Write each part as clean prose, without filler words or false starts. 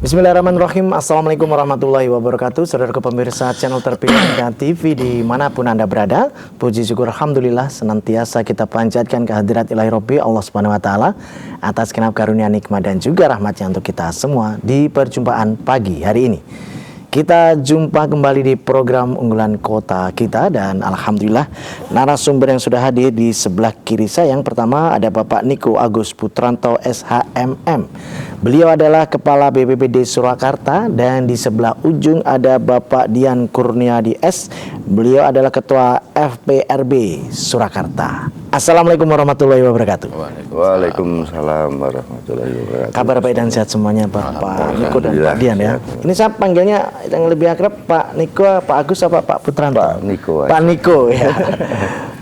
Bismillahirrahmanirrahim. Assalamualaikum warahmatullahi wabarakatuh. Saudara pemirsa channel terpilih dan TV dimanapun Anda berada, puji syukur Alhamdulillah senantiasa kita panjatkan kehadirat ilahi Rabbi Allah Subhanahu Wa Taala atas genap karunia nikmat dan juga rahmatnya untuk kita semua di perjumpaan pagi hari ini. Kita jumpa kembali di program unggulan kota kita dan Alhamdulillah narasumber yang sudah hadir di sebelah kiri saya. Yang pertama ada Bapak Niko Agus Putranto SHMM. Beliau adalah Kepala BPBD Surakarta dan di sebelah ujung ada Bapak Dian Kurniadi S. Beliau adalah Ketua FPRB Surakarta. Assalamualaikum warahmatullahi wabarakatuh. Waalaikumsalam warahmatullahi wabarakatuh. Kabar baik dan sehat semuanya Bapak Niko dan Pak Dian ya. Ini saya panggilnya yang lebih akrab Pak Niko, Pak Agus apa Pak Putranto? Pak Niko. Pak Niko ya.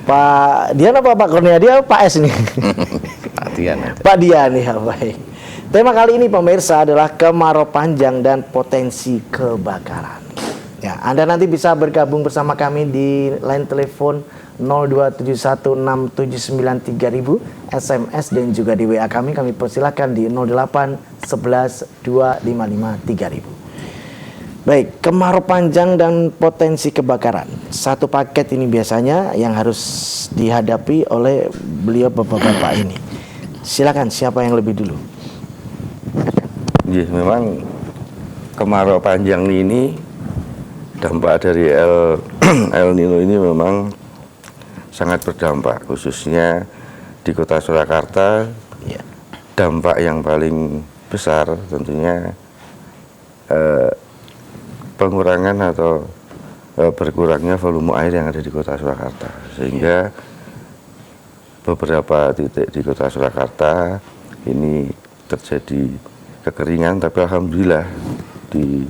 Pak Dian apa Pak Kurniadi apa Pak S ini? Pak Dian. Pak Dian ya, baik. Tema kali ini pemirsa adalah kemarau panjang dan potensi kebakaran. Ya, Anda nanti bisa bergabung bersama kami di line telepon 02716793000, SMS dan juga di WA kami persilakan di 08112553.000. Baik, kemarau panjang dan potensi kebakaran. Satu paket ini biasanya yang harus dihadapi oleh beliau bapak-bapak ini. Silakan, siapa yang lebih dulu? Ya, memang kemarau panjang ini dampak dari El Nino ini memang sangat berdampak, khususnya di kota Surakarta. Ya. Dampak yang paling besar tentunya pengurangan atau berkurangnya volume air yang ada di kota Surakarta, sehingga beberapa titik di kota Surakarta ini terjadi kekeringan, tapi alhamdulillah di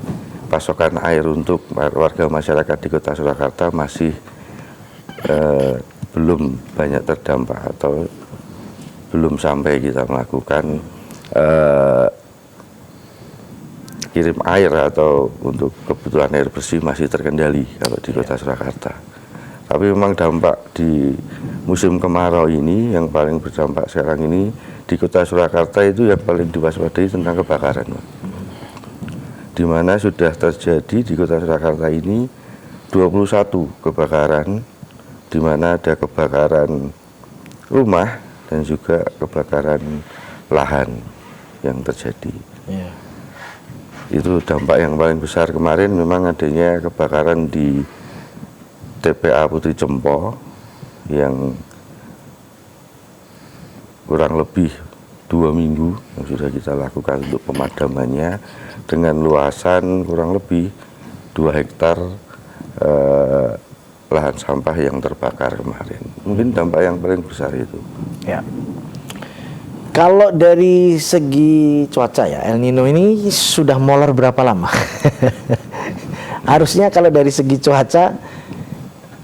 pasokan air untuk warga masyarakat di kota Surakarta masih belum banyak terdampak atau belum sampai kita melakukan kirim air atau untuk kebutuhan air bersih masih terkendali kalau di kota Surakarta. Tapi memang dampak di musim kemarau ini yang paling berdampak sekarang ini di kota Surakarta itu yang paling diwaspadai tentang kebakaran, di mana sudah terjadi di kota Surakarta ini 21 kebakaran, di mana ada kebakaran rumah dan juga kebakaran lahan yang terjadi. Ya. Itu dampak yang paling besar kemarin memang adanya kebakaran di TPA Putri Cempo yang kurang lebih 2 minggu yang sudah kita lakukan untuk pemadamannya dengan luasan kurang lebih 2 hektar lahan sampah yang terbakar kemarin. Mungkin dampak yang paling besar itu. Ya. Kalau dari segi cuaca ya, El Nino ini sudah molor berapa lama? Harusnya kalau dari segi cuaca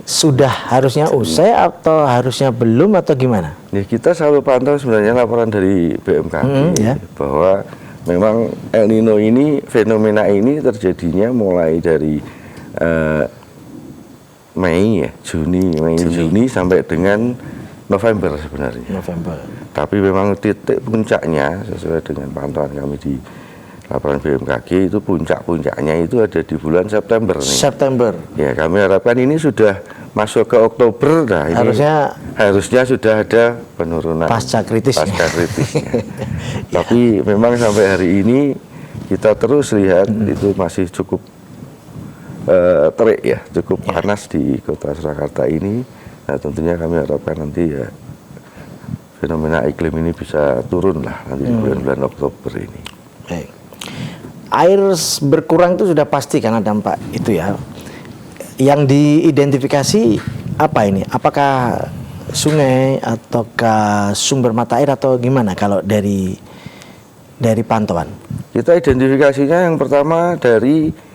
sudah harusnya usai atau harusnya belum atau gimana? Ya, kita selalu pantau sebenarnya laporan dari BMKG ya. Bahwa memang El Nino ini, fenomena ini terjadinya mulai dari Juni sampai dengan November sebenarnya. November. Tapi memang titik puncaknya sesuai dengan pantauan kami di laporan BMKG itu puncaknya itu ada di bulan September nih. September. Ya, kami harapkan ini sudah masuk ke Oktober, nah ini harusnya sudah ada penurunan pasca kritisnya. Tapi memang sampai hari ini kita terus lihat itu masih cukup terik ya, cukup panas di kota Surakarta ini. Nah, tentunya kami harapkan nanti ya fenomena iklim ini bisa turun lah nanti di bulan-bulan Oktober ini. Baik. Air berkurang itu sudah pasti karena dampak itu ya. Yang diidentifikasi apa ini? Apakah sungai ataukah sumber mata air atau gimana kalau dari pantauan? Kita identifikasinya yang pertama dari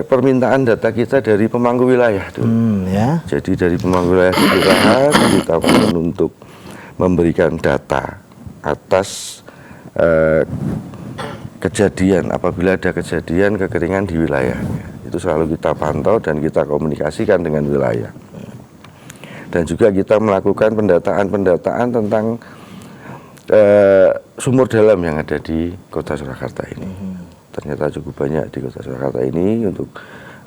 permintaan data kita dari pemangku wilayah dulu. Ya. Jadi dari pemangku wilayah kita mohon untuk memberikan data atas kejadian, apabila ada kejadian kekeringan di wilayahnya. Itu selalu kita pantau dan kita komunikasikan dengan wilayah. Dan juga kita melakukan pendataan tentang sumur dalam yang ada di kota Surakarta ini. ternyata cukup banyak di Kota Surakarta ini. Untuk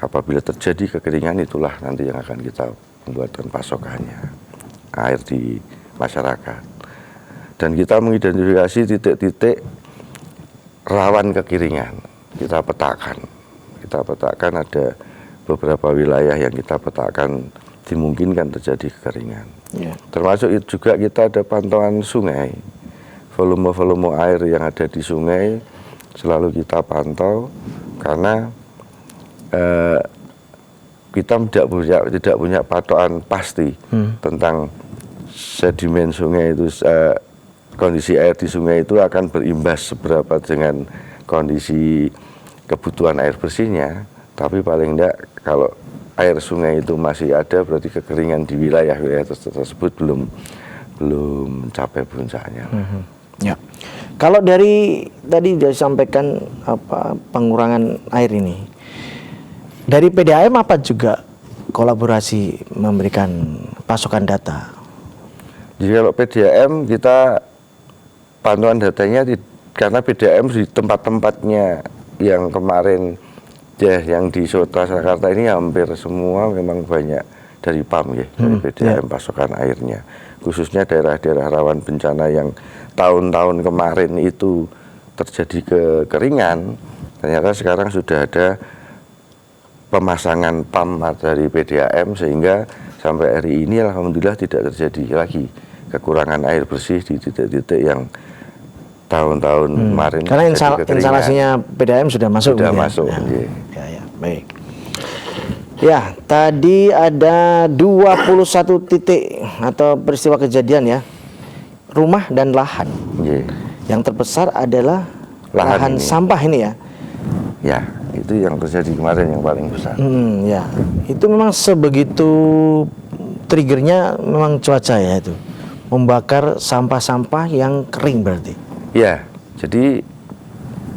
apabila terjadi kekeringan, itulah nanti yang akan kita membuatkan pasokannya air di masyarakat. Dan kita mengidentifikasi titik-titik rawan kekeringan. Kita petakan ada beberapa wilayah yang kita petakan dimungkinkan terjadi kekeringan. Termasuk itu juga kita ada pantauan sungai, volume air yang ada di sungai selalu kita pantau, karena kita tidak punya patokan pasti tentang sedimen sungai itu, kondisi air di sungai itu akan berimbas seberapa dengan kondisi kebutuhan air bersihnya. Tapi paling tidak kalau air sungai itu masih ada, berarti kekeringan di wilayah tersebut belum mencapai puncaknya. Ya. Kalau dari tadi disampaikan pengurangan air ini, dari PDAM apa juga kolaborasi memberikan pasokan data? Jadi kalau PDAM kita pantauan datanya karena PDAM di tempat-tempatnya yang kemarin yang di Kota Surakarta ini hampir semua memang banyak dari PAM ya, dari PDAM pasokan airnya. Khususnya daerah-daerah rawan bencana yang tahun-tahun kemarin itu terjadi kekeringan, ternyata sekarang sudah ada pemasangan PAM dari PDAM, sehingga sampai hari ini alhamdulillah tidak terjadi lagi kekurangan air bersih di titik-titik yang tahun-tahun kemarin. Karena instalasinya PDAM sudah masuk. Sudah masuk. Ya, baik. Ya, tadi ada 21 titik atau peristiwa kejadian ya, rumah dan lahan. Yang terbesar adalah lahan sampah ini ya. Ya, itu yang terjadi kemarin yang paling besar. Ya, itu memang sebegitu triggernya memang cuaca ya itu, membakar sampah-sampah yang kering berarti. Ya, jadi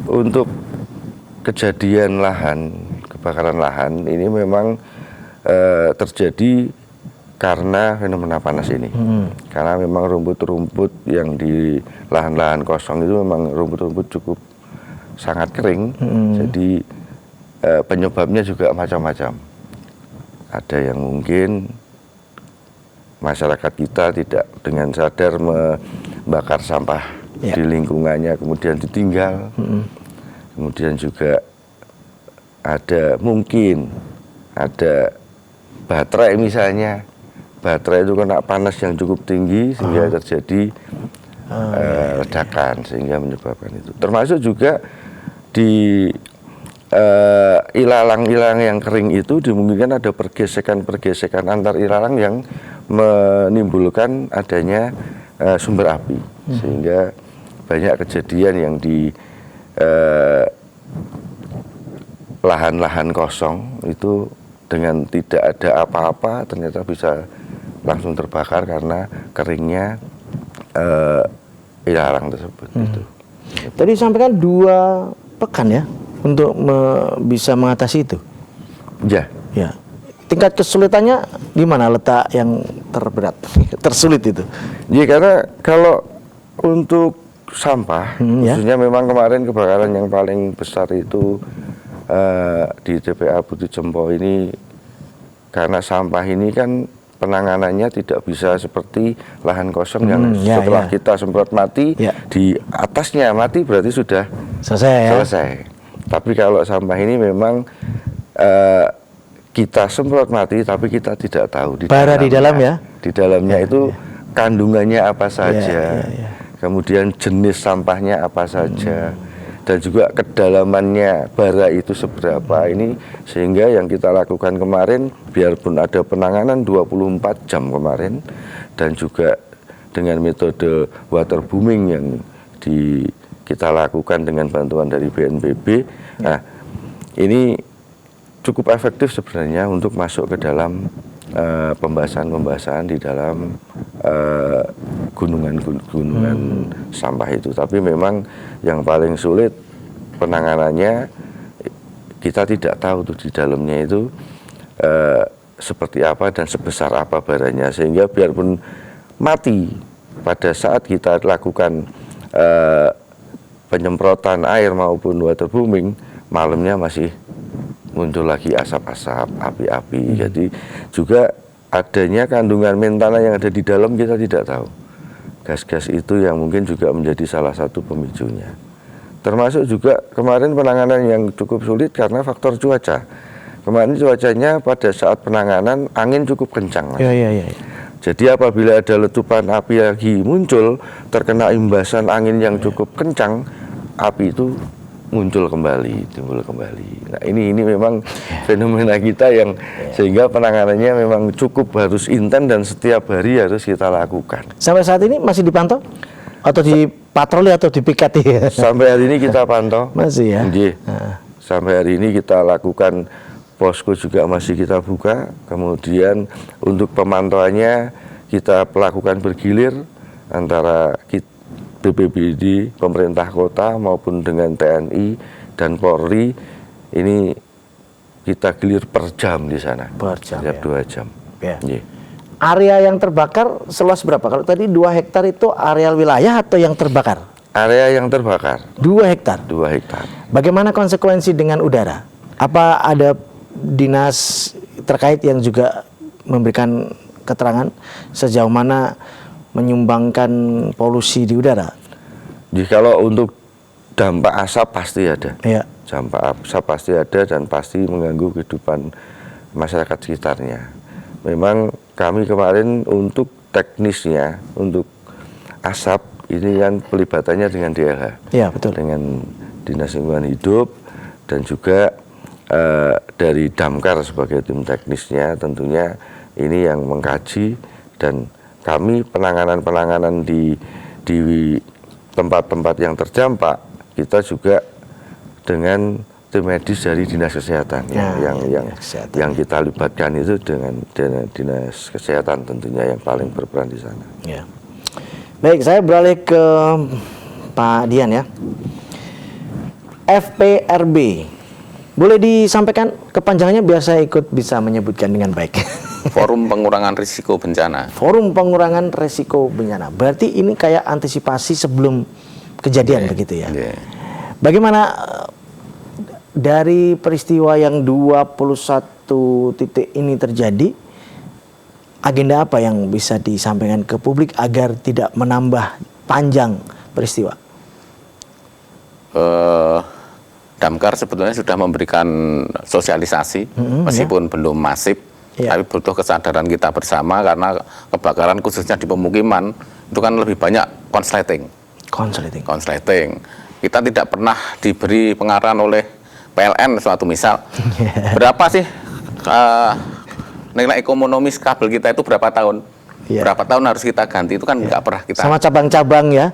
untuk kejadian kebakaran lahan ini memang terjadi karena fenomena panas ini. Karena memang rumput-rumput yang di lahan-lahan kosong itu memang rumput-rumput cukup sangat kering. Jadi penyebabnya juga macam-macam. Ada yang mungkin masyarakat kita tidak dengan sadar membakar sampah di lingkungannya, kemudian ditinggal. Kemudian juga mungkin ada baterai misalnya, baterai itu kena panas yang cukup tinggi sehingga terjadi ledakan sehingga menyebabkan itu. Termasuk juga di ilalang-ilalang yang kering itu dimungkinkan ada pergesekan antar ilalang yang menimbulkan adanya sumber api, sehingga banyak kejadian yang di lahan-lahan kosong itu dengan tidak ada apa-apa ternyata bisa langsung terbakar karena keringnya ilalang tersebut. Tadi sampaikan 2 pekan ya untuk bisa mengatasi itu. Ya. Tingkat kesulitannya di mana letak yang terberat, tersulit itu? Ya, karena kalau untuk sampah, khususnya memang kemarin kebakaran yang paling besar itu di TPA Budi Jempo ini, karena sampah ini kan penanganannya tidak bisa seperti lahan kosong yang setelah kita semprot mati, di atasnya mati berarti sudah selesai. Tapi kalau sampah ini memang kita semprot mati, tapi kita tidak tahu di dalamnya itu kandungannya apa saja, kemudian jenis sampahnya apa saja, dan juga kedalamannya bara itu seberapa ini, sehingga yang kita lakukan kemarin, biarpun ada penanganan 24 jam kemarin, dan juga dengan metode waterbooming yang kita lakukan dengan bantuan dari BNPB, nah ini cukup efektif sebenarnya untuk masuk ke dalam pembahasan di dalam gunungan sampah itu. Tapi memang yang paling sulit penanganannya, kita tidak tahu tuh di dalamnya itu seperti apa dan sebesar apa baranya, sehingga biarpun mati pada saat kita lakukan penyemprotan air maupun waterbooming, malamnya masih muncul lagi asap-asap, api-api. Jadi juga adanya kandungan metana yang ada di dalam kita tidak tahu. Gas-gas itu yang mungkin juga menjadi salah satu pemicunya. Termasuk juga kemarin penanganan yang cukup sulit karena faktor cuaca. Kemarin cuacanya pada saat penanganan angin cukup kencang, Mas. Iya. Jadi apabila ada letupan api lagi muncul, terkena imbasan angin yang cukup kencang, api itu muncul kembali, timbul kembali. Nah ini memang fenomena kita yang sehingga penanganannya memang cukup harus intens dan setiap hari harus kita lakukan. Sampai saat ini masih dipantau? Atau dipatroli atau dipikati? Sampai hari ini kita pantau. Masih ya? Sampai hari ini kita lakukan, posko juga masih kita buka. Kemudian untuk pemantauannya kita lakukan bergilir antara BPBD, pemerintah kota maupun dengan TNI dan Polri. Ini kita gilir per jam di sana. Per jam, setiap 2 jam. Ya. Area yang terbakar seluas berapa? Kalau tadi 2 hektar itu areal wilayah atau yang terbakar? Area yang terbakar 2 hektar. 2 hektar. Bagaimana konsekuensi dengan udara? Apa ada dinas terkait yang juga memberikan keterangan sejauh mana menyumbangkan polusi di udara? Jadi kalau untuk dampak asap pasti ada. Iya. Dampak asap pasti ada dan pasti mengganggu kehidupan masyarakat sekitarnya. Memang kami kemarin untuk teknisnya, untuk asap ini kan pelibatannya dengan DLH. Iya, betul. Dengan Dinas Lingkungan Hidup dan juga dari Damkar sebagai tim teknisnya, tentunya ini yang mengkaji, dan kami penanganan di tempat-tempat yang terdampak kita juga dengan tim medis dari Dinas Kesehatan yang kita libatkan itu dengan Dinas Kesehatan tentunya yang paling berperan di sana. Ya. Baik, saya beralih ke Pak Dian ya. FPRB, boleh disampaikan kepanjangannya biar saya ikut bisa menyebutkan dengan baik. Forum Pengurangan Risiko Bencana. Forum Pengurangan Risiko Bencana. Berarti ini kayak antisipasi sebelum kejadian begitu ya. Bagaimana dari peristiwa yang 21 titik ini terjadi, agenda apa yang bisa disampaikan ke publik agar tidak menambah panjang peristiwa? Damkar sebetulnya sudah memberikan sosialisasi, meskipun belum masif, tapi butuh kesadaran kita bersama karena kebakaran khususnya di pemukiman itu kan lebih banyak konsleting. Kita tidak pernah diberi pengarahan oleh PLN suatu misal. Berapa sih nilai ekonomis kabel kita itu berapa tahun? Berapa tahun harus kita ganti, itu kan nggak pernah kita. Sama cabang-cabang ya,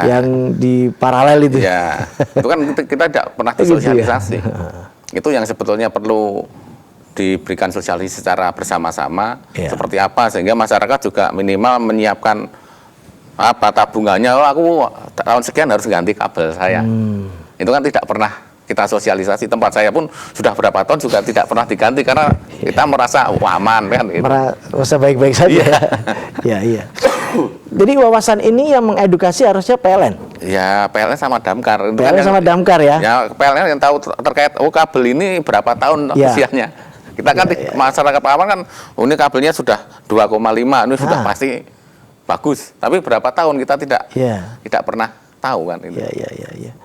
yang di paralel itu. Ya, itu kan kita tidak pernah disosialisasi. Itu yang sebetulnya perlu diberikan sosialisasi secara bersama-sama. Seperti apa sehingga masyarakat juga minimal menyiapkan apa tabungannya. Oh, aku tahun sekian harus ganti kabel saya. Itu kan tidak pernah kita sosialisasi. Tempat saya pun sudah berapa tahun juga tidak pernah diganti karena kita merasa aman kan gitu. Merasa baik-baik saja. Iya. Jadi wawasan ini yang mengedukasi harusnya PLN. Ya, PLN sama Damkar. PLN sama Damkar ya. Ya, PLN yang tahu terkait kabel ini berapa tahun usianya. Kita kan masyarakat awam kan ini kabelnya sudah 2,5, ini sudah pasti bagus. Tapi berapa tahun kita tidak pernah tahu kan itu. Iya.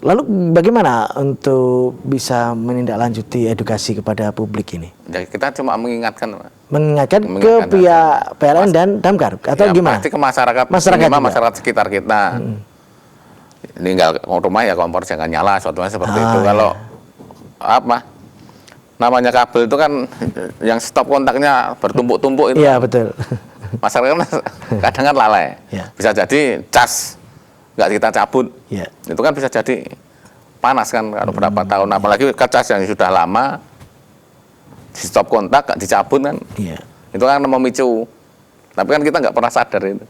Lalu bagaimana untuk bisa menindaklanjuti edukasi kepada publik ini? Ya, kita cuma mengingatkan ke pihak PLN dan Damkar atau gimana? Pasti ke masyarakat masyarakat sekitar kita. Tinggal rumah ya kompor jangan nyala, suatunya seperti itu. Kalau apa namanya kabel itu kan yang stop kontaknya bertumpuk-tumpuk itu. Iya, betul. Masyarakat kadang kan lalai. Bisa jadi cas nggak kita cabut, itu kan bisa jadi panas kan kalau berapa tahun, apalagi cas yang sudah lama di stop kontak nggak dicabut kan, itu kan memicu, tapi kan kita nggak pernah sadar itu.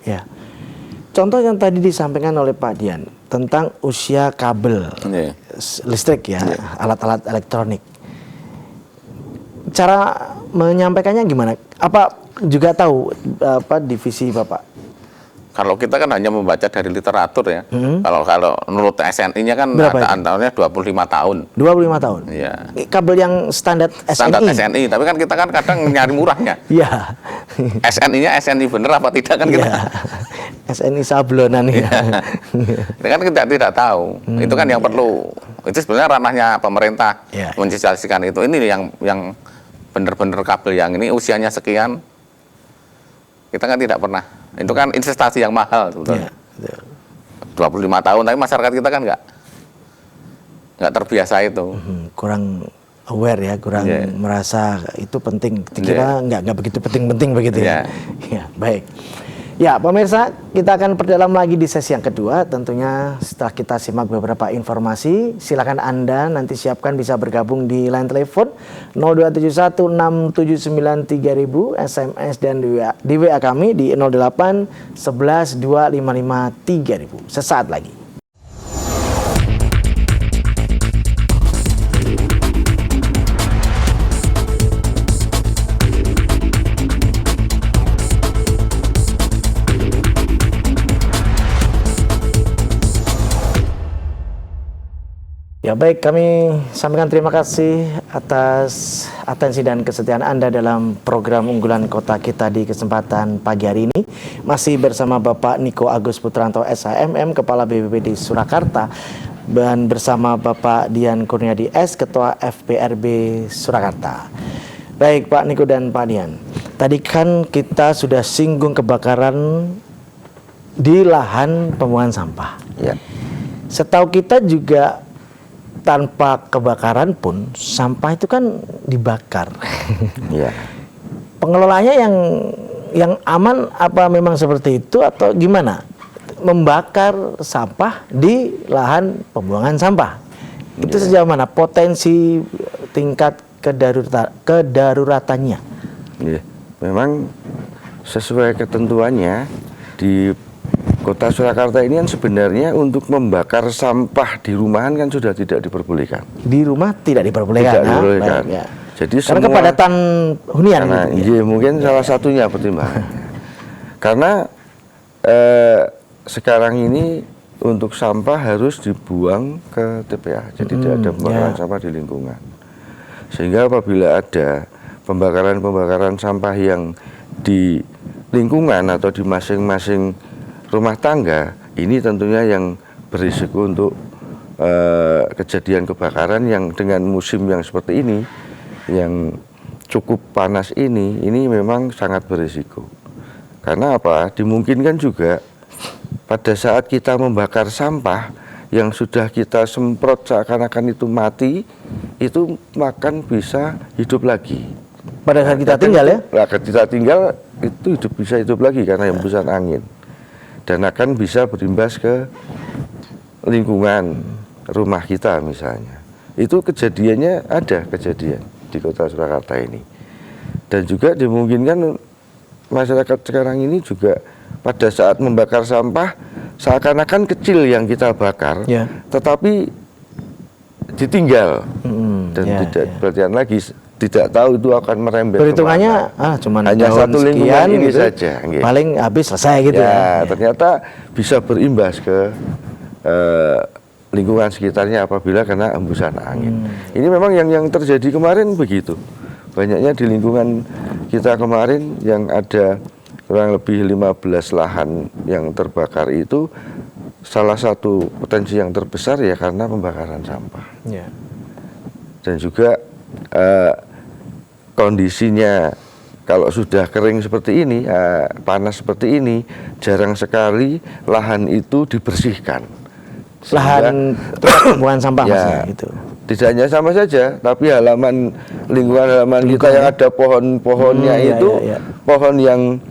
Contoh yang tadi disampaikan oleh Pak Dian tentang usia kabel listrik ya, alat-alat elektronik, cara menyampaikannya gimana? Apa juga tahu apa divisi Bapak? Kalau kita kan hanya membaca dari literatur ya. Kalau menurut SNI-nya kan Berapa itu? antaranya 25 tahun. 25 tahun. Iya. Kabel yang standar SNI. Standar SNI, tapi kan kita kan kadang nyari murahnya. Iya. SNI-nya SNI bener apa tidak kan kita. Iya. SNI sablonan ya. Ini kan kita tidak tahu. Itu kan yang perlu. Itu sebenarnya ranahnya pemerintah Iya. mensosialisasikan itu. Ini yang bener-bener kabel yang ini usianya sekian. Kita kan tidak pernah. Itu kan investasi yang mahal sebetulnya. Iya, betul. 25 tahun, tapi masyarakat kita kan nggak terbiasa itu. Kurang aware ya, kurang Iya. merasa itu penting. Dikira nggak begitu penting-penting begitu ya. Ya, baik. Ya, pemirsa, kita akan perdalam lagi di sesi yang kedua. Tentunya setelah kita simak beberapa informasi, silakan Anda nanti siapkan bisa bergabung di line telepon 02716793.000, SMS dan di WA kami di 08112553.000. Sesaat lagi. Ya baik, kami sampaikan terima kasih atas atensi dan kesetiaan Anda dalam program unggulan kota kita di kesempatan pagi hari ini. Masih bersama Bapak Niko Agus Putranto SHMM, Kepala BPBD Surakarta, dan bersama Bapak Dian Kurniadi S, Ketua FPRB Surakarta. Baik Pak Niko dan Pak Dian, tadi kan kita sudah singgung kebakaran di lahan pembuangan sampah. Ya. Setahu kita juga tanpa kebakaran pun sampah itu kan dibakar. Ya. Pengelolanya yang aman apa memang seperti itu atau gimana? Membakar sampah di lahan pembuangan sampah. Itu sejauh mana potensi tingkat kedaruratannya? Ya. Memang sesuai ketentuannya di Kota Surakarta ini kan sebenarnya untuk membakar sampah di rumahan kan sudah tidak diperbolehkan. Di rumah tidak diperbolehkan. Tidak diperbolehkan. Baik, ya. Jadi karena semua, kepadatan hunian karena, gitu, ya? iya, mungkin salah satunya pertimbangan. Karena sekarang ini untuk sampah harus dibuang ke TPA. Jadi tidak ada pembakaran sampah di lingkungan. Sehingga apabila ada pembakaran sampah yang di lingkungan atau di masing-masing rumah tangga, ini tentunya yang berisiko untuk kejadian kebakaran yang dengan musim yang seperti ini, yang cukup panas ini memang sangat berisiko. Karena apa? Dimungkinkan juga pada saat kita membakar sampah yang sudah kita semprot seakan-akan itu mati, itu akan bisa hidup lagi. Pada saat kita tinggal ya? Kita tinggal itu bisa hidup lagi karena hembusan angin. Dan akan bisa berimbas ke lingkungan rumah kita misalnya. Itu kejadiannya ada kejadian di Kota Surakarta ini. Dan juga dimungkinkan masyarakat sekarang ini juga pada saat membakar sampah seakan-akan kecil yang kita bakar, tetapi ditinggal dan tidak perhatian lagi. Tidak tahu itu akan merembet. Perhitungannya cuman hanya satu lingkungan ini gitu, saja. Paling habis selesai gitu ya. Ternyata bisa berimbas ke lingkungan sekitarnya apabila kena hembusan angin. Ini memang yang terjadi kemarin begitu. Banyaknya di lingkungan kita kemarin yang ada kurang lebih 15 lahan yang terbakar itu salah satu potensi yang terbesar ya karena pembakaran sampah. Ya. Dan juga kondisinya kalau sudah kering seperti ini, panas seperti ini, jarang sekali lahan itu dibersihkan. Lahan pembuangan sampah maksudnya gitu. Tidak hanya sama saja, tapi lingkungan halaman kita yang ada pohon-pohonnya pohon yang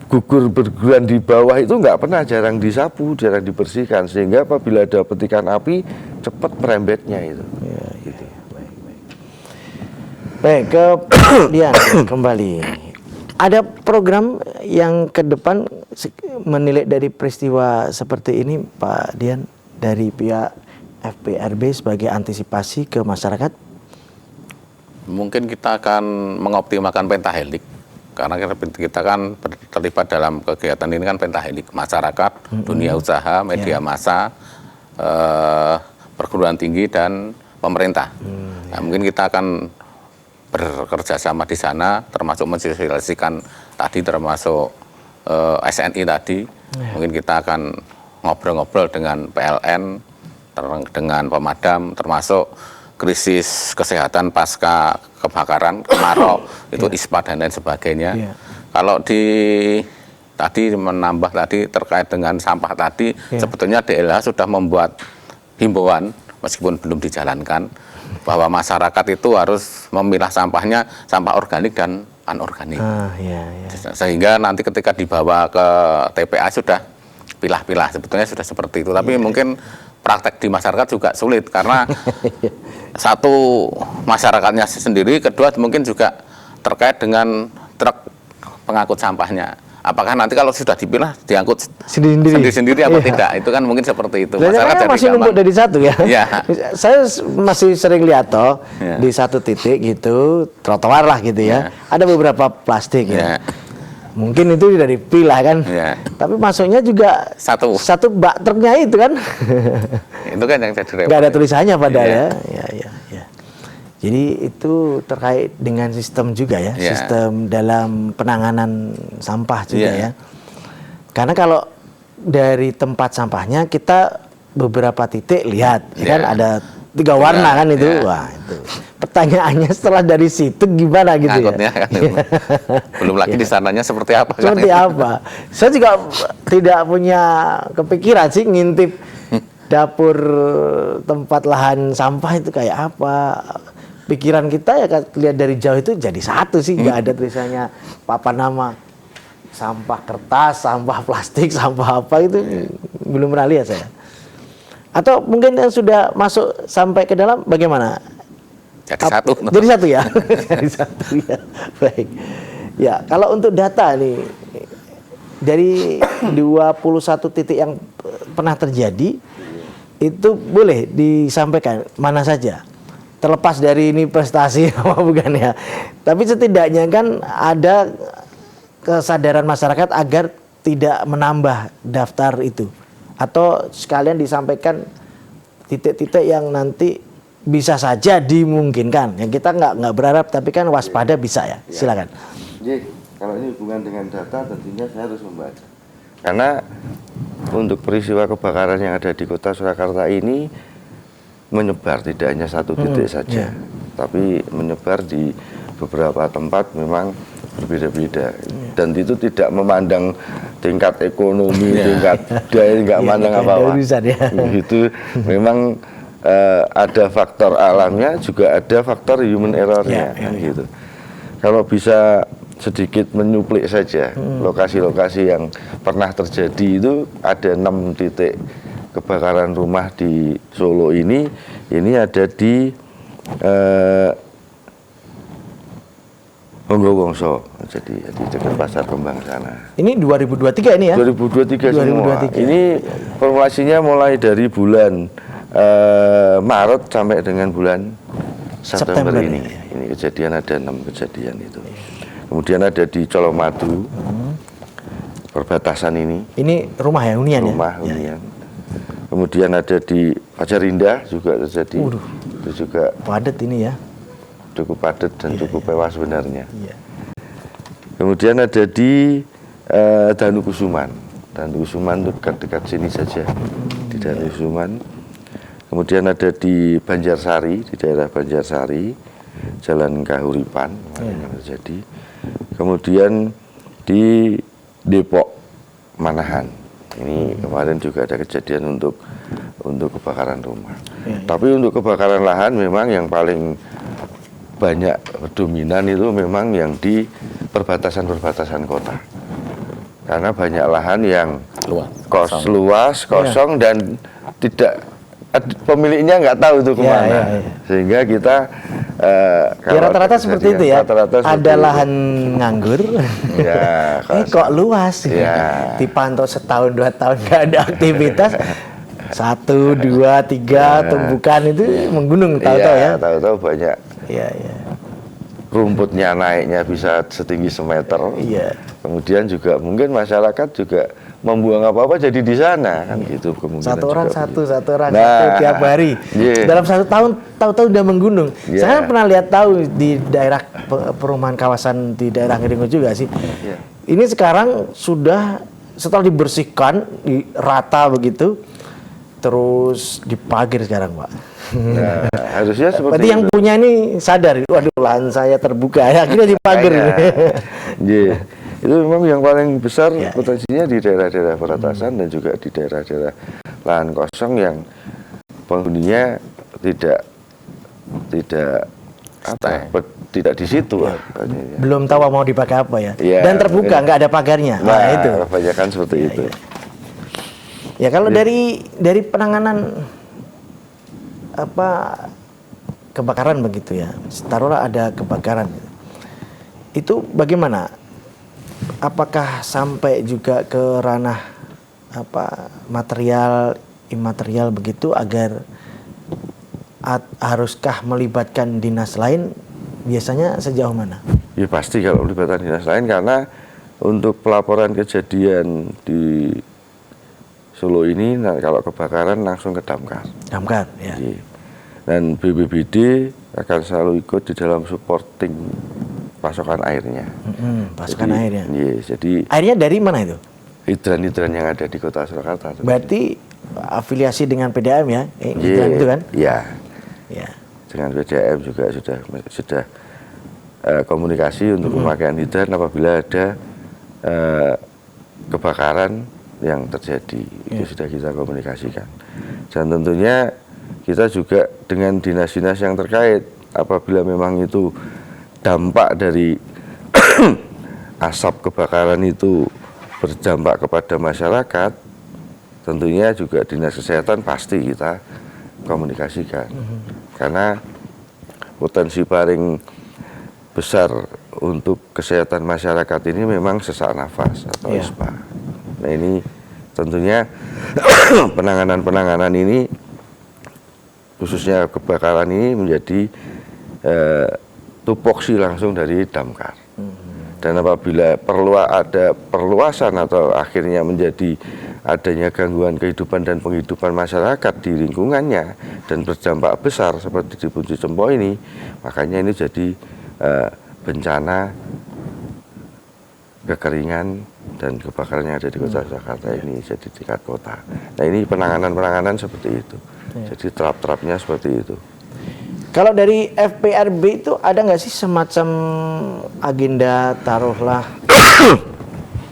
gugur-berguguran di bawah itu nggak pernah, jarang disapu, jarang dibersihkan, sehingga apabila ada petikan api cepat merembetnya itu. Gitu. Baik, ke Dian kembali. Ada program yang ke depan menilai dari peristiwa seperti ini, Pak Dian, dari pihak FPRB sebagai antisipasi ke masyarakat? Mungkin kita akan mengoptimalkan pentahelik. karena kita kan terlibat dalam kegiatan ini kan pentahelik, masyarakat, dunia usaha, media massa, perguruan tinggi dan pemerintah. Nah, mungkin kita akan bekerja sama di sana, termasuk mensosialisasikan tadi, termasuk SNI tadi. Mungkin kita akan ngobrol-ngobrol dengan PLN, dengan pemadam, termasuk krisis kesehatan pasca kebakaran, kemarau, itu ISPA dan lain sebagainya. Kalau tadi menambah tadi terkait dengan sampah tadi, sebetulnya DLH sudah membuat himbauan, meskipun belum dijalankan, bahwa masyarakat itu harus memilah sampahnya, sampah organik dan anorganik. Sehingga nanti ketika dibawa ke TPA sudah pilah-pilah, sebetulnya sudah seperti itu. Tapi mungkin praktek di masyarakat juga sulit, karena satu masyarakatnya sendiri, kedua mungkin juga terkait dengan truk pengangkut sampahnya. Apakah nanti kalau sudah dipilah diangkut sendiri-sendiri atau tidak? Itu kan mungkin seperti itu. Masyarakat masih numpuk dari satu ya. Saya masih sering lihat di satu titik gitu, trotoar lah gitu ya. Ada beberapa plastik ya. Mungkin itu sudah dipilah kan. Tapi masuknya juga satu bak truknya itu kan. Itu kan yang jadi repot. Nggak ada tulisannya padahal ya. Jadi itu terkait dengan sistem juga ya, sistem dalam penanganan sampah juga ya. Karena kalau dari tempat sampahnya kita beberapa titik lihat, kan ada 3 warna kan itu. Wah, itu. Pertanyaannya setelah dari situ gimana gitu ngangkutnya, ya? Kan, belum lagi di sananya seperti apa? Seperti apa? Saya juga tidak punya kepikiran sih ngintip dapur tempat lahan sampah itu kayak apa. Pikiran kita ya lihat dari jauh itu jadi satu sih, nggak ada tulisannya papan nama sampah kertas, sampah plastik, sampah apa itu belum pernah lihat saya. Atau mungkin yang sudah masuk sampai ke dalam bagaimana? Jadi satu. Jadi satu ya. Jadi satu ya. Baik. Ya, kalau untuk data nih dari 21 titik yang pernah terjadi itu boleh disampaikan mana saja. Terlepas dari ini prestasi apa bukan ya. Tapi setidaknya kan ada kesadaran masyarakat agar tidak menambah daftar itu. Atau sekalian disampaikan titik-titik yang nanti bisa saja dimungkinkan. Yang kita nggak berharap, tapi kan waspada bisa ya. Silakan. Jadi kalau ini hubungan dengan data tentunya saya harus membaca. Karena untuk peristiwa kebakaran yang ada di kota Surakarta ini menyebar, tidak hanya satu titik saja, tapi menyebar di beberapa tempat memang berbeda-beda, dan itu tidak memandang tingkat ekonomi, tingkat daya, nggak mandang apa-apa. Itu memang ada faktor alamnya, juga ada faktor human errornya, gitu. Kalau bisa sedikit menyuplik saja lokasi-lokasi yang pernah terjadi itu ada 6 titik kebakaran rumah di Solo ini ada di Bonggowongso, jadi di dekat Pasar Kembang sana. Ini 2023 ini ya? 2023 semua. Ini formulasinya mulai dari bulan Maret sampai dengan bulan September ini. Ini kejadian, ada 6 kejadian itu. Kemudian ada di Colomadu, perbatasan ini. Ini rumah ya, hunian ya? Rumah hunian. Kemudian ada di Pajarindah juga terjadi. Itu juga padat ini ya. Cukup padat dan cukup mewah sebenarnya. Kemudian ada di Danukusuman. Danukusuman itu dekat-dekat sini saja, di Danukusuman. Kemudian ada di Banjarsari, di daerah Banjarsari, Jalan Kahuripan yang terjadi. Kemudian di Depok Manahan. Ini kemarin juga ada kejadian untuk kebakaran rumah. Tapi untuk kebakaran lahan memang yang paling banyak dominan itu memang yang di perbatasan-perbatasan kota. Karena banyak lahan yang luas, kosong dan tidak pemiliknya nggak tahu itu kemana. Sehingga kita rata-rata seperti itu ya. Ada lahan nganggur. Kok luas ya. Dipantau setahun 2 tahun nggak ada aktivitas. 1, 2, 3 tumbukan itu menggunung tahu-tahu ya. Tahu-tahu banyak. rumputnya naiknya bisa setinggi semeter. Iya. Kemudian juga mungkin masyarakat juga membuang apa-apa jadi di sana kan gitu kemungkinan. Satu orang juga satu orang Nah, satu tiap hari. iya. Dalam 1 tahun tahu-tahu udah menggunung. Iya. Saya kan pernah lihat tahu di daerah perumahan kawasan di daerah Ngeringo juga sih. Iya. Ini sekarang sudah setelah dibersihkan, rata begitu, terus dipagir sekarang, Pak. Nah, harusnya seperti Berarti yang itu. punya ini sadar, waduh lahan saya terbuka, akhirnya dipagir. Iya. Itu memang yang paling besar Ya. potensinya di daerah-daerah perbatasan dan juga di daerah-daerah lahan kosong yang penghuninya tidak tidak di situ. Belum tahu mau dipakai apa ya. Ya, Dan terbuka, nggak ada pagarnya. Nah, itu. kebanyakan seperti itu. Ya kalau dari penanganan kebakaran begitu ya, taruhlah ada kebakaran, itu bagaimana? Apakah sampai juga ke ranah material imaterial begitu agar haruskah melibatkan dinas lain? Biasanya sejauh mana? Ya pasti kalau melibatkan dinas lain karena untuk pelaporan kejadian di Solo ini, nah, kalau kebakaran langsung ke Damkar. Damkar, ya. Iya. Dan BPBD akan selalu ikut di dalam supporting pasokan airnya. Pasokan airnya. Iya, jadi Airnya dari mana itu? hidran-hidran yang ada di Kota Surakarta. Berarti afiliasi dengan PDAM ya? Hidran itu kan? Iya. Ya. Dengan PDAM juga sudah komunikasi untuk pemakaian hidran apabila ada kebakaran yang terjadi. Itu sudah kita komunikasikan. Dan tentunya kita juga dengan dinas-dinas yang terkait apabila memang itu dampak dari asap kebakaran itu berdampak kepada masyarakat, tentunya juga dinas kesehatan pasti kita komunikasikan. Karena potensi paling besar untuk kesehatan masyarakat ini memang sesak nafas atau ISPA. Nah ini tentunya penanganan ini khususnya kebakaran ini menjadi tupoksi langsung dari Damkar. Dan apabila perlu ada perluasan atau akhirnya menjadi adanya gangguan kehidupan dan penghidupan masyarakat di lingkungannya dan berdampak besar seperti di Puncu Cempo ini, makanya ini jadi bencana kekeringan dan kebakaran yang ada di Kota Jakarta ini jadi tingkat kota. Nah ini penanganan seperti itu. Jadi terap-terapnya seperti itu. Kalau dari FPRB itu ada nggak sih semacam agenda taruhlah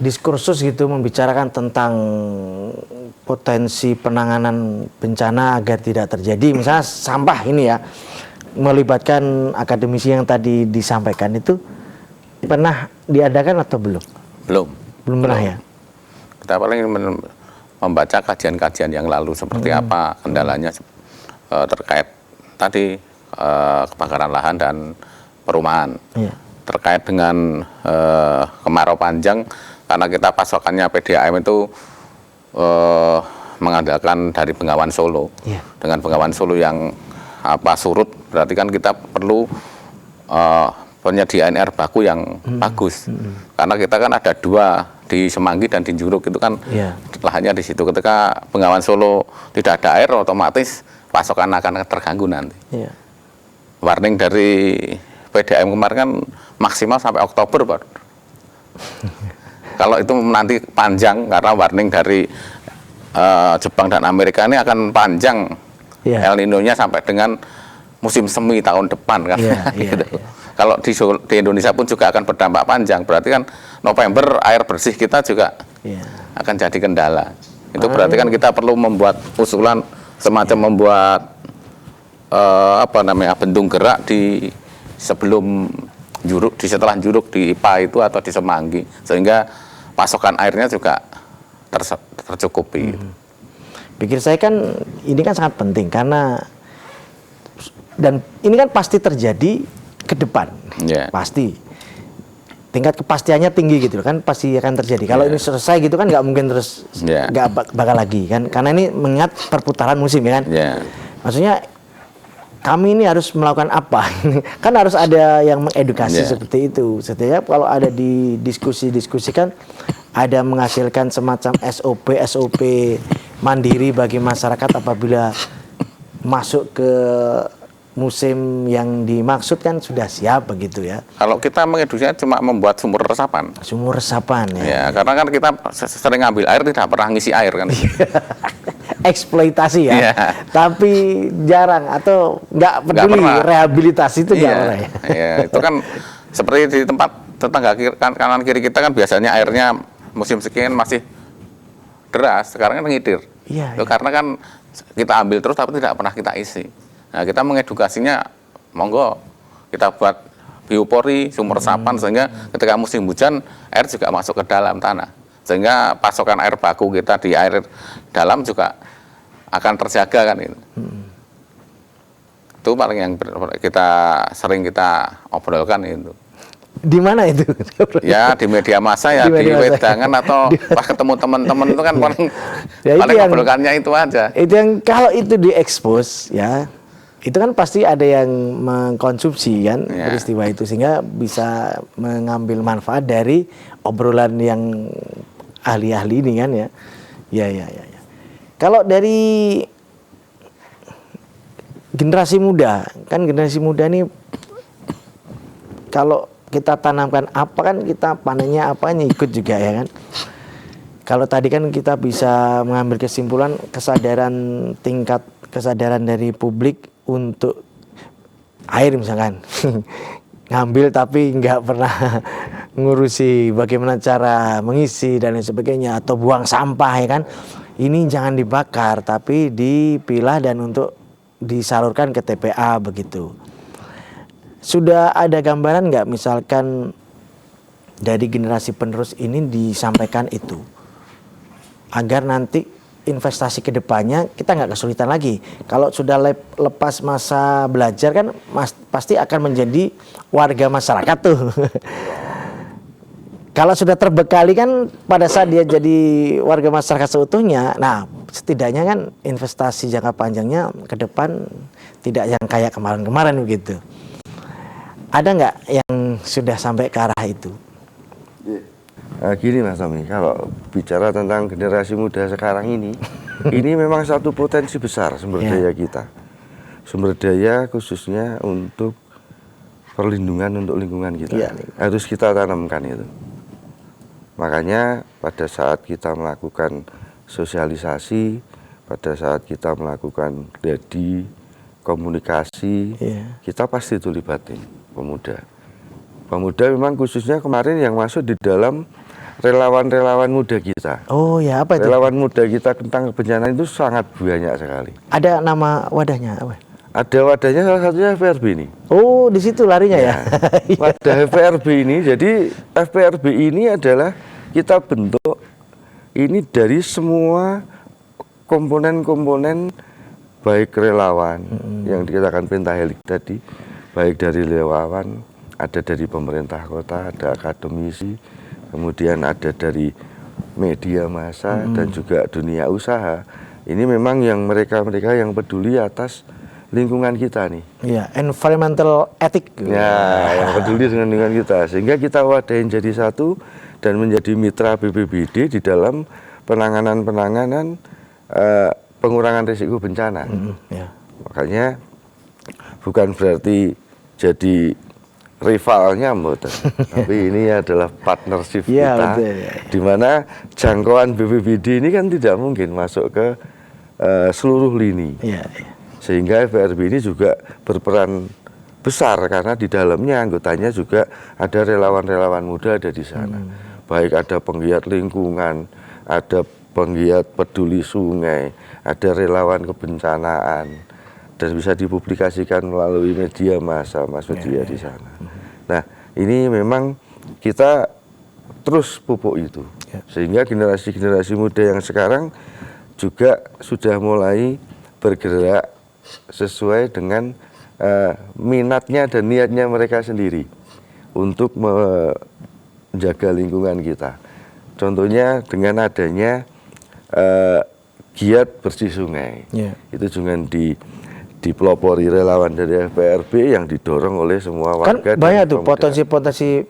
diskursus gitu membicarakan tentang potensi penanganan bencana agar tidak terjadi, misalnya sampah ini ya, melibatkan akademisi yang tadi disampaikan itu pernah diadakan atau belum? Belum Pernah ya? Kita paling membaca kajian-kajian yang lalu seperti apa kendalanya terkait tadi kebakaran lahan dan perumahan. Terkait dengan kemarau panjang, karena kita pasokannya PDAM itu mengandalkan dari Bengawan Solo. Dengan Bengawan Solo yang surut, berarti kan kita perlu penyediaan air baku yang bagus. Karena kita kan ada 2 di Semanggi dan di Njuruk itu kan lahannya di situ. Ketika Bengawan Solo tidak ada air, otomatis pasokan akan terganggu nanti. Warning dari PDAM kemarin kan maksimal sampai Oktober, Pak. Kalau itu nanti panjang karena warning dari Jepang dan Amerika ini akan panjang. El Nino-nya sampai dengan musim semi tahun depan kan. Gitu. Kalau di Indonesia pun juga akan berdampak panjang. Berarti kan November air bersih kita juga akan jadi kendala. Itu berarti kan kita perlu membuat usulan semacam membuat bendung gerak di sebelum Njuruk, di setelah Njuruk di IPA itu atau di Semanggi, sehingga pasokan airnya juga tercukupi. Pikir saya kan ini kan sangat penting karena dan ini kan pasti terjadi ke depan, pasti tingkat kepastiannya tinggi gitu kan, pasti akan terjadi. Kalau ini selesai gitu kan nggak mungkin terus nggak bakal lagi kan, karena ini mengingat perputaran musim ya kan. Maksudnya kami ini harus melakukan apa? Kan harus ada yang mengedukasi seperti itu. Setiap kalau ada di diskusi-diskusi kan ada menghasilkan semacam SOP mandiri bagi masyarakat apabila masuk ke musim yang dimaksud kan sudah siap begitu ya. Kalau kita mengedukasinya cuma membuat sumur resapan. Sumur resapan ya. Ya, karena kan kita sering ngambil air tidak pernah ngisi air kan. Eksploitasi ya. Yeah. Tapi jarang atau nggak peduli rehabilitasi itu nggak pernah ya. Ya, itu kan seperti di tempat tetangga kanan kiri kita kan biasanya airnya musim sekian masih deras, sekarang kan ngidir. Iya. Karena kan kita ambil terus tapi tidak pernah kita isi. Nah, kita mengedukasinya, monggo kita buat biopori, sumur resapan, sehingga ketika musim hujan, air juga masuk ke dalam tanah. Sehingga pasokan air baku kita di air dalam juga akan terjaga kan itu. Itu paling yang sering kita obrolkan itu. Di mana itu? Ya di media massa ya, di wedangan atau pas ketemu teman-teman itu kan paling ya, paling obrolkannya itu aja. Itu yang kalau itu diekspos ya, itu kan pasti ada yang mengkonsumsi kan peristiwa itu sehingga bisa mengambil manfaat dari obrolan yang ahli-ahli ini kan ya. Ya. Kalau dari generasi muda, kan generasi muda ini kalau kita tanamkan apa kan kita panennya apanya ikut juga ya kan. Kalau tadi kan kita bisa mengambil kesimpulan tingkat kesadaran dari publik untuk air misalkan ngambil tapi nggak pernah ngurusi bagaimana cara mengisi dan lain sebagainya atau buang sampah ya kan. Ini jangan dibakar tapi dipilah dan untuk disalurkan ke TPA begitu. Sudah ada gambaran nggak misalkan dari generasi penerus ini disampaikan itu agar nanti investasi ke depannya kita nggak kesulitan lagi. Kalau sudah lepas masa belajar kan pasti akan menjadi warga masyarakat tuh. Kalau sudah terbekali kan pada saat dia jadi warga masyarakat seutuhnya, nah setidaknya kan investasi jangka panjangnya ke depan tidak yang kayak kemarin-kemarin begitu. Ada nggak yang sudah sampai ke arah itu? Gini Mas Tommy, kalau bicara tentang generasi muda sekarang ini memang satu potensi besar sumber daya kita. Sumber daya khususnya untuk perlindungan untuk lingkungan kita. Harus kita tanamkan itu. Makanya pada saat kita melakukan sosialisasi, pada saat kita melakukan komunikasi, kita pasti itu libatin pemuda. Pemuda memang khususnya kemarin yang masuk di dalam relawan-relawan muda kita. Oh ya, apa itu? Relawan muda kita tentang kebencanaan itu sangat banyak sekali. Ada nama wadahnya apa? Ada wadahnya, salah satunya FPRB ini. Oh, di situ larinya ya. Wadah FPRB ini, jadi FPRB ini adalah kita bentuk ini dari semua komponen-komponen baik relawan yang dikatakan pentahelik tadi, baik dari relawan, ada dari pemerintah kota, ada akademisi, kemudian ada dari media massa dan juga dunia usaha. Ini memang yang mereka-mereka yang peduli atas lingkungan kita nih. Iya, environmental ethic. Ya, yang peduli dengan lingkungan kita. Sehingga kita wadahin jadi satu dan menjadi mitra BPBD di dalam penanganan pengurangan risiko bencana. Makanya bukan berarti jadi rivalnya mboten. Tapi ini adalah partnership kita. Di mana jangkauan BPBD ini kan tidak mungkin masuk ke seluruh lini. Sehingga FPRB ini juga berperan besar karena di dalamnya anggotanya juga ada relawan-relawan muda ada di sana. Baik ada penggiat lingkungan, ada penggiat peduli sungai, ada relawan kebencanaan, dan bisa dipublikasikan melalui media massa, mass media di sana. Nah, ini memang kita terus pupuk itu. Sehingga generasi-generasi muda yang sekarang juga sudah mulai bergerak sesuai dengan minatnya dan niatnya mereka sendiri untuk menjaga lingkungan kita. Contohnya dengan adanya giat bersih sungai. Itu juga dipelopori relawan dari FPRB yang didorong oleh semua Kan warga. banyak tuh potensi-potensi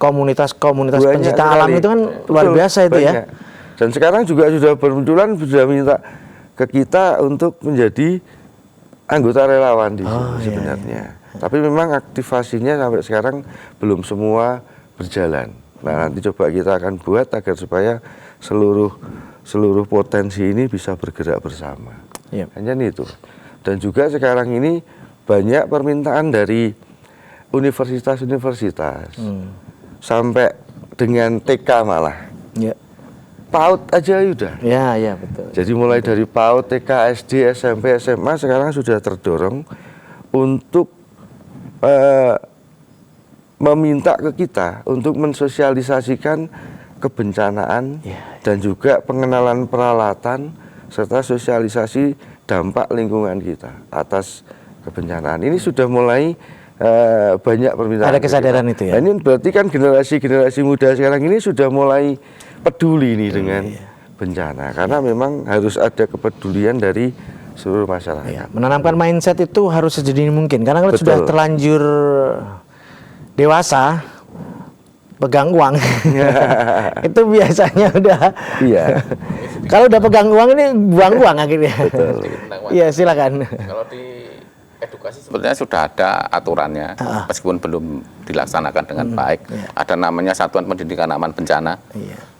komunitas Banyak pencinta sekali. alam itu kan luar Betul, biasa itu ya. banyak. Dan sekarang juga sudah bermunculan, sudah minta ke kita untuk menjadi anggota relawan di sini sebenarnya. Tapi memang aktivasinya sampai sekarang belum semua berjalan. Nah, nanti coba kita akan buat agar supaya seluruh potensi ini bisa bergerak bersama. Iya. Hanya itu. Dan juga sekarang ini banyak permintaan dari universitas-universitas sampai dengan TK malah. Ya. PAUD aja udah. Ya, betul. Jadi mulai dari PAUD, TK, SD, SMP, SMA sekarang sudah terdorong untuk meminta ke kita untuk mensosialisasikan kebencanaan dan juga pengenalan peralatan serta sosialisasi dampak lingkungan kita atas kebencanaan. Ini sudah mulai banyak permintaan. Ada kesadaran itu ya. Nah, ini berarti kan generasi muda sekarang ini sudah mulai peduli nih dengan bencana, karena memang harus ada kepedulian dari seluruh masyarakat. Ya, menanamkan mindset itu harus sejadi mungkin karena kalau Betul. sudah terlanjur dewasa pegang uang itu biasanya udah kalau udah pegang uang ini buang uang akhirnya. Iya, silakan. Kalau di edukasi sebetulnya sudah ada aturannya, meskipun belum dilaksanakan dengan baik. Ada namanya Satuan Pendidikan Aman Bencana.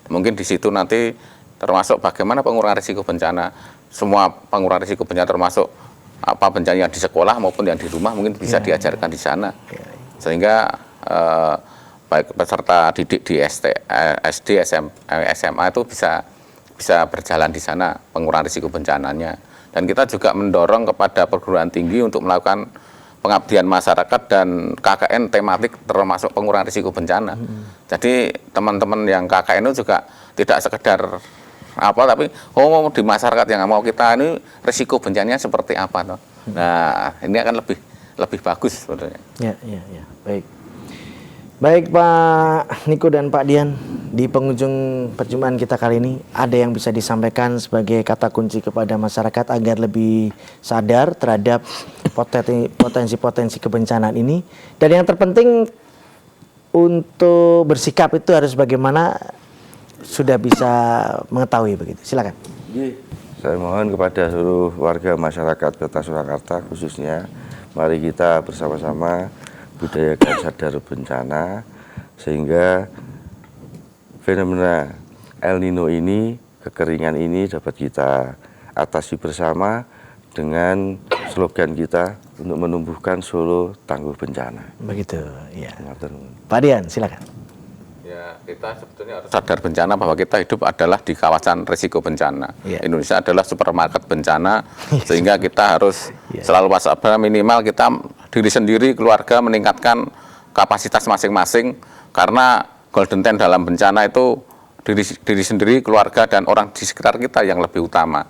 Mungkin di situ nanti termasuk bagaimana pengurangan risiko bencana. Semua pengurangan risiko bencana termasuk apa bencana yang di sekolah maupun yang di rumah mungkin bisa diajarkan di sana. Sehingga baik peserta didik di SD, SMA itu bisa berjalan di sana pengurangan risiko bencananya. Dan kita juga mendorong kepada perguruan tinggi untuk melakukan pengabdian masyarakat dan KKN tematik termasuk pengurangan risiko bencana. Jadi teman-teman yang KKN itu juga tidak sekedar tapi di masyarakat yang mau kita ini risiko bencananya seperti apa toh. Nah, ini akan lebih bagus sebetulnya. Ya. Baik Pak Niko dan Pak Dian, di penghujung perjumpaan kita kali ini ada yang bisa disampaikan sebagai kata kunci kepada masyarakat agar lebih sadar terhadap potensi-potensi kebencanaan ini, dan yang terpenting untuk bersikap itu harus bagaimana sudah bisa mengetahui begitu. Silakan. Saya mohon kepada seluruh warga masyarakat Kota Surakarta khususnya, mari kita bersama-sama budayakan sadar bencana sehingga fenomena El Nino ini, kekeringan ini dapat kita atasi bersama dengan slogan kita untuk menumbuhkan Solo tangguh bencana. Begitu, ya. Pak Dian, silakan. Ya, kita sebetulnya harus sadar bencana bahwa kita hidup adalah di kawasan risiko bencana. Indonesia adalah supermarket bencana, sehingga kita harus selalu waspada, minimal kita diri sendiri, keluarga meningkatkan kapasitas masing-masing, karena golden time dalam bencana itu diri sendiri, keluarga, dan orang di sekitar kita yang lebih utama.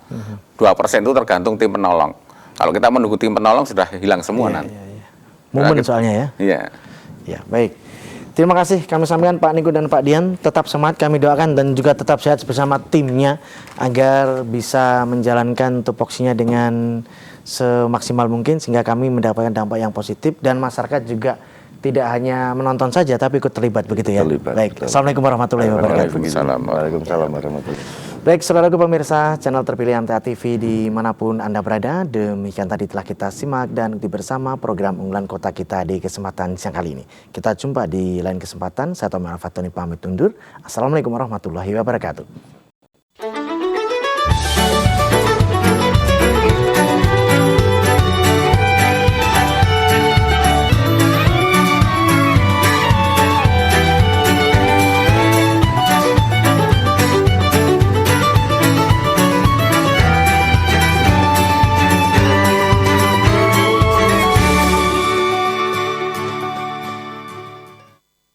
2% itu tergantung tim penolong. Kalau kita menunggu tim penolong sudah hilang semua nanti. Momen soalnya ya. Iya. Ya, baik. Terima kasih kami sampaikan Pak Niko dan Pak Dian. Tetap semangat, kami doakan, dan juga tetap sehat bersama timnya agar bisa menjalankan tupoksinya dengan semaksimal mungkin sehingga kami mendapatkan dampak yang positif dan masyarakat juga tidak hanya menonton saja tapi ikut terlibat begitu ya. Baik. Assalamualaikum warahmatullahi wabarakatuh. Waalaikumsalam warahmatullahi wabarakatuh. Baik, saudaraku pemirsa channel terpilih MTA TV dimanapun Anda berada, demikian tadi telah kita simak dan ikuti bersama program unggulan kota kita di kesempatan siang kali ini. Kita jumpa di lain kesempatan. Saya Tommy Al-Fatoni pamit undur. Assalamualaikum warahmatullahi wabarakatuh.